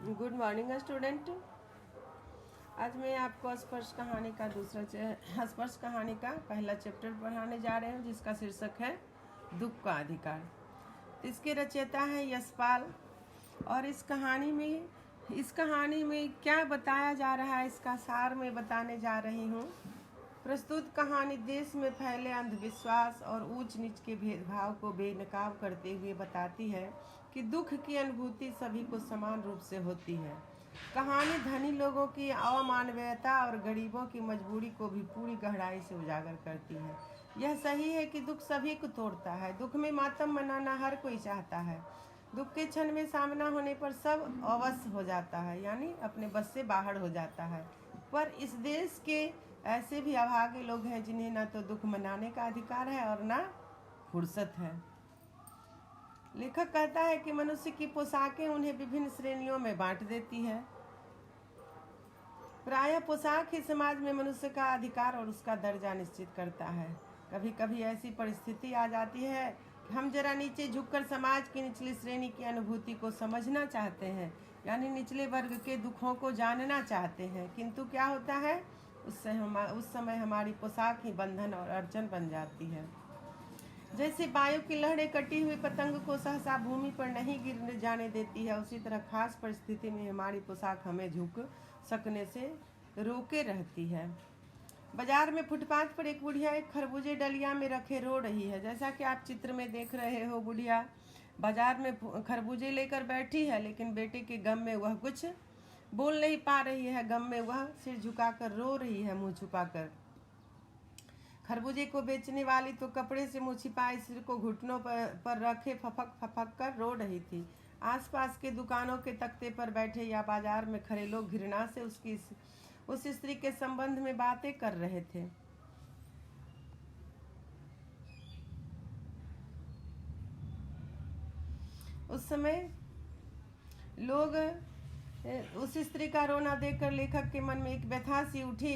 Good morning student. आज मैं आपको स्पर्श कहानी का स्पर्श कहानी का पहला चैप्टर पढ़ाने जा रहे हूँ, जिसका शीर्षक है दुख का अधिकार। इसके रचयिता है यशपाल। और इस कहानी में क्या बताया जा रहा है, इसका सार मैं बताने जा रही हूँ। प्रस्तुत कहानी देश में फैले अंधविश्वास और ऊंच नीच के भेदभाव को बेनकाब करते हुए बताती है कि दुख की अनुभूति सभी को समान रूप से होती है। कहानी धनी लोगों की अमानवीयता और गरीबों की मजबूरी को भी पूरी गहराई से उजागर करती है। यह सही है कि दुख सभी को तोड़ता है। दुख में मातम मनाना हर कोई चाहता है। दुख के क्षण में सामना होने पर सब अवश्य हो जाता है, यानी अपने बस से बाहर हो जाता है। पर इस देश के ऐसे भी अभागे लोग हैं जिन्हें ना तो दुख मनाने का अधिकार है और ना फुर्सत है। लेखक कहता है कि मनुष्य की पोशाकें उन्हें विभिन्न श्रेणियों में बांट देती है। प्रायः पोशाक ही समाज में मनुष्य का अधिकार और उसका दर्जा निश्चित करता है। कभी कभी ऐसी परिस्थिति आ जाती है कि हम जरा नीचे झुककर समाज की निचली श्रेणी की अनुभूति को समझना चाहते हैं, यानी निचले वर्ग के दुखों को जानना चाहते हैं, किंतु क्या होता है, उस समय हमारी पोशाक ही बंधन और अड़चन बन जाती है। जैसे वायु की लहरें कटी हुई पतंग को सहसा भूमि पर नहीं गिरने जाने देती है, उसी तरह खास परिस्थिति में हमारी पोशाक हमें झुक सकने से रोके रहती है। बाजार में फुटपाथ पर एक बुढ़िया एक खरबूजे डलिया में रखे रो रही है। जैसा कि आप चित्र में देख रहे हो, बुढ़िया बाजार में खरबूजे लेकर बैठी है, लेकिन बेटे के गम में वह कुछ बोल नहीं पा रही है। गम में वह सिर झुकाकर रो रही है, मुंह छुपाकर। खरबूजे को बेचने वाली तो कपड़े से मुंह छिपाए सिर को घुटनों पर रखे फपक फपक कर रो रही थी। आसपास के दुकानों के तख्ते पर बैठे या बाजार में खड़े लोग घृणा से उस स्त्री के संबंध में बातें कर रहे थे। उस समय लोग उस स्त्री का रोना देखकर लेखक के मन में एक व्यथा सी उठी।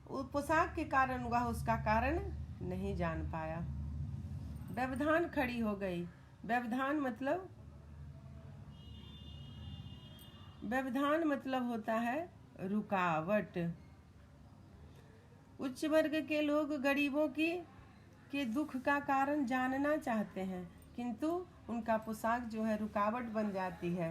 पोशाक के कारण वह उसका कारण नहीं जान पाया। व्यवधान खड़ी हो गई। व्यवधान मतलब होता है रुकावट। उच्च वर्ग के लोग गरीबों के दुख का कारण जानना चाहते हैं, किंतु उनका पोशाक जो है रुकावट बन जाती है।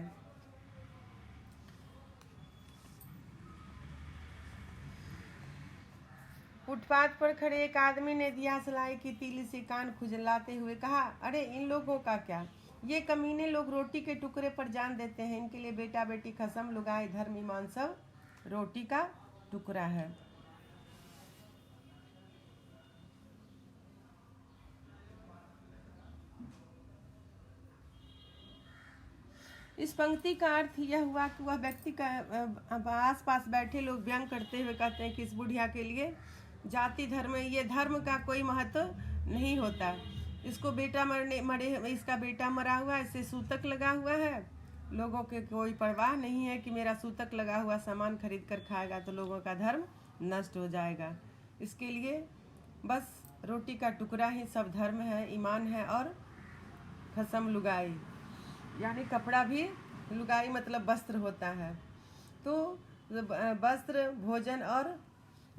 फुटपाथ पर खड़े एक आदमी ने दिया सलाई की तीली से कान खुजलाते हुए कहा, अरे इन लोगों का क्या, ये कमीने लोग रोटी के टुकड़े पर जान देते हैं। इनके लिए बेटा बेटी खसम लुगाई धर्म ईमान सब रोटी का टुकड़ा है। इस पंक्ति का अर्थ यह हुआ कि वह व्यक्ति का आस पास बैठे लोग व्यंग करते हुए कहते हैं कि इस बुढ़िया के लिए जाति धर्म, ये धर्म का कोई महत्व नहीं होता। इसको इसका बेटा मरा हुआ, इससे सूतक लगा हुआ है। लोगों के कोई परवाह नहीं है कि मेरा सूतक लगा हुआ सामान खरीद कर खाएगा तो लोगों का धर्म नष्ट हो जाएगा। इसके लिए बस रोटी का टुकड़ा ही सब धर्म है, ईमान है और खसम लुगाई, यानी कपड़ा भी लुगाई मतलब वस्त्र होता है। तो वस्त्र, भोजन और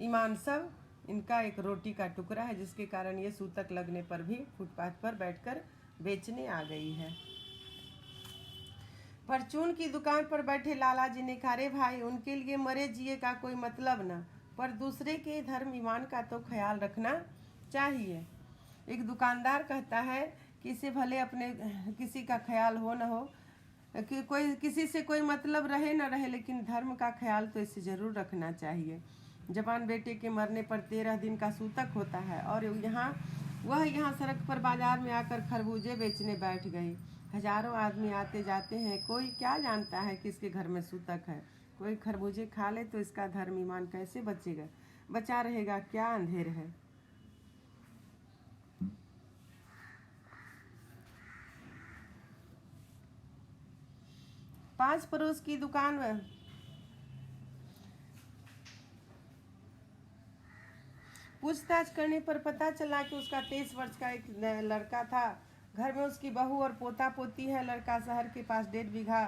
ईमान सब इनका एक रोटी का टुकड़ा है, जिसके कारण ये सूतक लगने पर भी फुटपाथ पर बैठकर बेचने आ गई है। परचून की दुकान पर बैठे लाला जी ने कहा, अरे भाई, उनके लिए मरे जिए का कोई मतलब न, पर दूसरे के धर्म ईमान का तो ख्याल रखना चाहिए। एक दुकानदार कहता है कि इसे भले अपने किसी का ख्याल हो न हो, कि कोई किसी से कोई मतलब रहे न रहे, लेकिन धर्म का ख्याल तो इसे जरूर रखना चाहिए। जवान बेटे के मरने पर 13 दिन का सूतक होता है और वह यहाँ सड़क पर बाजार में आकर खरबूजे बेचने बैठ गई। हजारों आदमी आते जाते हैं, कोई क्या जानता है कि इसके घर में सूतक है। कोई खरबूजे खा ले तो इसका धर्म ईमान कैसे बचा रहेगा, क्या अंधेर है। पांच पड़ोस की दुकान में पूछताछ करने पर पता चला कि उसका 23 वर्ष का एक लड़का था, घर में उसकी बहू और पोता पोती है। लड़का शहर के पास 1.5 बीघा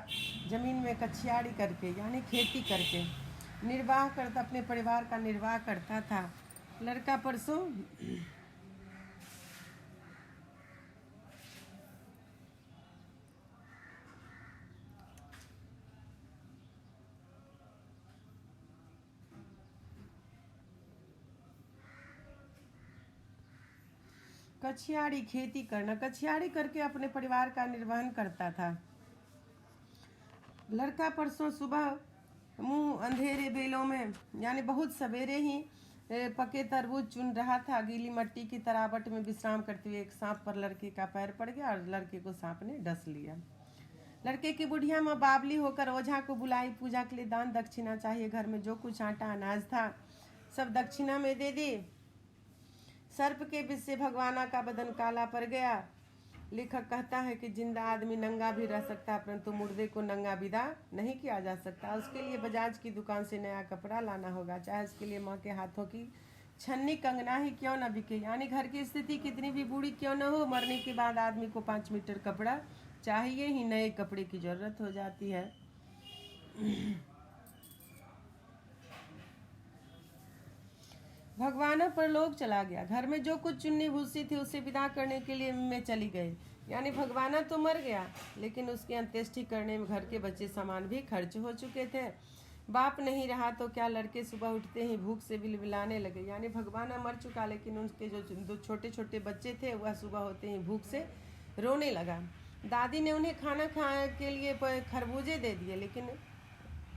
जमीन में कछियाड़ी करके यानी खेती करके निर्वाह करता, अपने परिवार का निर्वाह करता था। लड़का परसों कछियाड़ी खेती करना, कछियाड़ी करके अपने परिवार का निर्वहन करता था। लड़का परसों सुबह मुंह अंधेरे बेलों में यानी बहुत सवेरे ही पके तरबूज चुन रहा था। गीली मट्टी की तरावट में विश्राम करते हुए एक सांप पर लड़के का पैर पड़ गया और लड़के को सांप ने डस लिया। लड़के की बुढ़िया माँ बावली होकर ओझा को बुलाई। पूजा के लिए दान दक्षिणा चाहिए। घर में जो कुछ आटा अनाज था सब दक्षिणा में दे दी। सर्प के विष से भगवाना का बदन काला पड़ गया। लेखक कहता है कि जिंदा आदमी नंगा भी रह सकता है, परंतु मुर्दे को नंगा विदा नहीं किया जा सकता। उसके लिए बजाज की दुकान से नया कपड़ा लाना होगा, चाहे उसके लिए माँ के हाथों की छन्नी कंगना ही क्यों न बिके। यानी घर की स्थिति कितनी भी बुरी क्यों न हो, मरने के बाद आदमी को 5 मीटर कपड़ा चाहिए ही, नए कपड़े की जरूरत हो जाती है। भगवाना पर लोग चला गया। घर में जो कुछ चुन्नी भूसी थी उसे विदा करने के लिए मैं चली गई। यानी भगवाना तो मर गया, लेकिन उसकी अंत्येष्टि करने में घर के बचे सामान भी खर्च हो चुके थे। बाप नहीं रहा तो क्या, लड़के सुबह उठते ही भूख से बिलबिलाने लगे। यानी भगवाना मर चुका, लेकिन उनके जो 2 छोटे छोटे बच्चे थे वह सुबह होते ही भूख से रोने लगा। दादी ने उन्हें खाना खाने के लिए खरबूजे दे दिए, लेकिन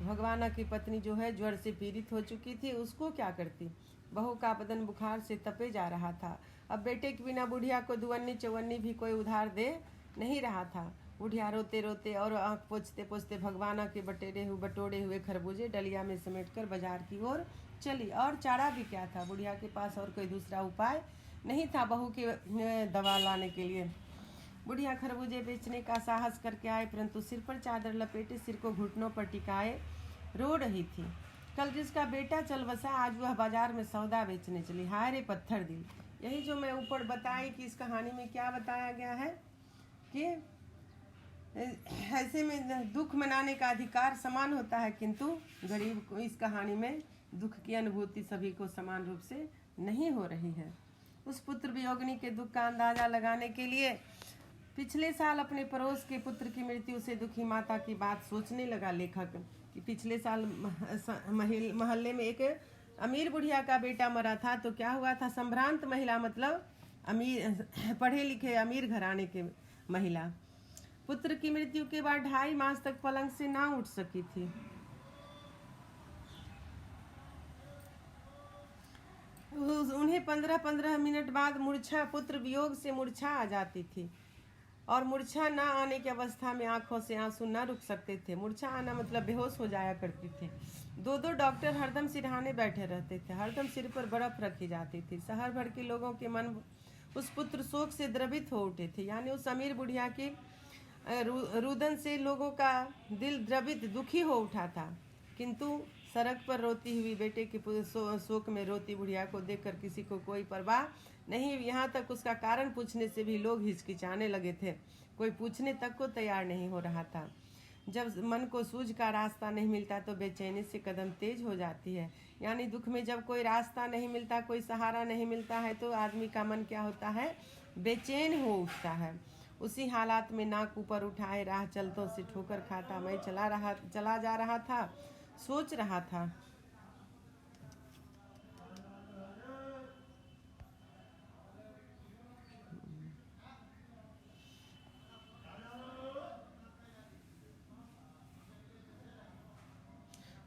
भगवाना की पत्नी जो है ज्वर से पीड़ित हो चुकी थी, उसको क्या करती। बहू का बदन बुखार से तपे जा रहा था। अब बेटे के बिना बुढ़िया को दुवन्नी चौवन्नी भी कोई उधार दे नहीं रहा था। बुढ़िया रोते रोते और आँख पोछते पोछते भगवाना के बटोरे हुए खरबूजे डलिया में समेटकर बाजार की ओर चली। और चारा भी क्या था, बुढ़िया के पास और कोई दूसरा उपाय नहीं था बहू की दवा लाने के लिए। बुढ़िया खरबूजे बेचने का साहस करके आए, परंतु सिर पर चादर लपेटे सिर को घुटनों पर टिकाए रो रही थी। कल जिसका बेटा चल बसा, आज वह बाजार में सौदा बेचने चली। हाय रे पत्थर दिल। यही जो मैं ऊपर बताई कि इस कहानी में क्या बताया गया है कि ऐसे में दुख मनाने का अधिकार समान होता है, किंतु गरीब को इस कहानी में दुख की अनुभूति सभी को समान रूप से नहीं हो रही है। उस पुत्र वियोगिनी के दुख का अंदाजा लगाने के लिए पिछले साल अपने पड़ोस के पुत्र की मृत्यु से दुखी माता की बात सोचने लगा लेखक कि पिछले साल मोहल्ले में एक अमीर बुढ़िया का बेटा मरा था। तो क्या हुआ था, संभ्रांत महिला मतलब अमीर पढ़े लिखे अमीर घराने के महिला पुत्र की मृत्यु के बाद 2.5 मास तक पलंग से ना उठ सकी थी। उन्हें 15-15 मिनट बाद मूर्छा, पुत्र वियोग से मूर्छा आ जाती थी और मूर्छा ना आने की अवस्था में आंखों से आंसू न रुक सकते थे। मूर्छा आना मतलब बेहोश हो जाया करती थी। 2 डॉक्टर हरदम सिरहाने बैठे रहते थे, हरदम सिर पर बर्फ रखी जाती थी। शहर भर के लोगों के मन उस पुत्र शोक से द्रवित हो उठे थे। यानी उस अमीर बुढ़िया की रुदन से लोगों का दिल द्रवित दुखी हो उठा था। किंतु सड़क पर रोती हुई बेटे के शोक में रोती बुढ़िया को देखकर किसी को कोई परवाह नहीं। यहाँ तक उसका कारण पूछने से भी लोग हिचकिचाने लगे थे। कोई पूछने तक को तैयार नहीं हो रहा था। जब मन को सूझ का रास्ता नहीं मिलता तो बेचैनी से कदम तेज हो जाती है। यानी दुख में जब कोई रास्ता नहीं मिलता, कोई सहारा नहीं मिलता है, तो आदमी का मन क्या होता है, बेचैन हो उठता है। उसी हालात में नाक ऊपर उठाए राह चलतों से ठोकर खाता मैं चला जा रहा था, सोच रहा था।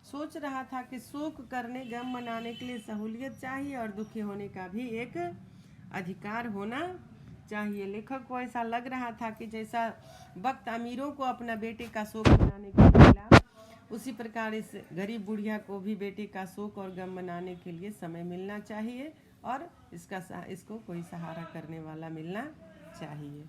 सोच रहा था कि शोक करने, गम मनाने के लिए सहूलियत चाहिए और दुखी होने का भी एक अधिकार होना चाहिए। लेखक को ऐसा लग रहा था कि जैसा वक्त अमीरों को अपना बेटे का शोक मनाने के लिए मिला, उसी प्रकार इस गरीब बुढ़िया को भी बेटे का शोक और गम मनाने के लिए समय मिलना चाहिए और इसको कोई सहारा करने वाला मिलना चाहिए।